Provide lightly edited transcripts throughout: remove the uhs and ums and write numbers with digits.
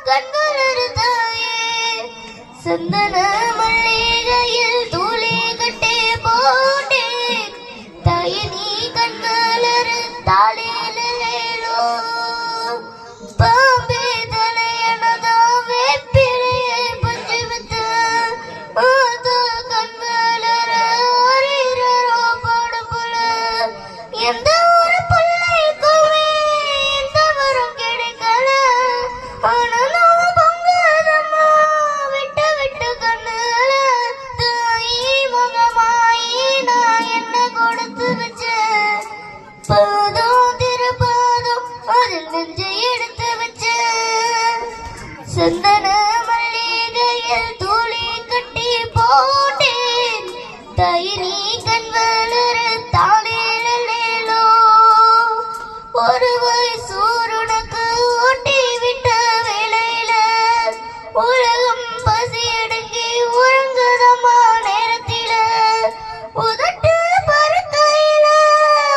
கண்களறு தாயே சந்தன மல்லிகையில் தூளி கட்டே போட்டேன் தாயே நீ கண்களறு தாளிலேலோ பாம்பே தலையனதா வேப்பிலையை பஞ்சு வித்து அது கண்களற அறிரோ படுபுல எந்த ஒரு பிள்ளைக்குமே எந்த வரம் கிடைக்கல ஆனாலும் பொங்கதம்மா விட்டு விட்டு கண்ணுல தாயி முகமாயி நான் என்ன கொடுத்து வச்ச பாதம் திருப்பாதம் அதில் நெஞ்சை எடுத்து வச்ச சந்தன மல்லிகையில் தூளி கட்டி போட்டேன் தாயி நீ கண் வளர தாளிலேலோ ஒரு வயசூருனக்கு ஓட்டி விட்ட வேளையில உலகம் பசி அடங்கி உறங்குதமா நேரத்தில உதட்டு பருக்கையில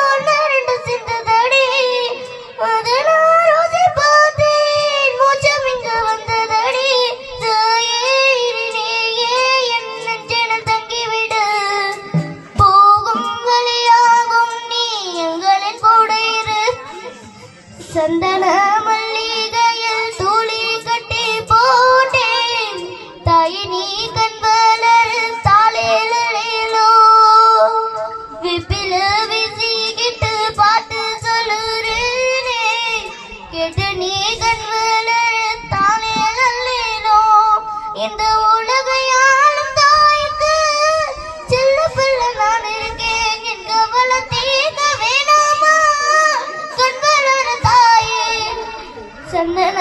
ஒன்னு ரெண்டு சிந்ததடி அதை நான் ருசி பார்த்தேன் மோச்சம் இங்க வந்ததடி தாயே இருநேயே என் நெஞ்சினில் தங்கிவிடு போகும் வழியாகும் நீ எங்களின் கூட இரு சந்தன மல்லிகையில் தூளி கட்டி போட்டேன் தாயே நீ கண் வளர் தாளிலேலோ விப்பில வீசிக்கிட்டு பாட்டு சொல்லுறேனே கேட்டு நீ கண் வளர் தாளிலேலோ இந்த உலகையாளும் தாய்க்கு செல்ல பிள்ளை நான் இருக்கேன் என் கவலை தீர்க்க வேணாமா கண் வளர தாயே சந்தன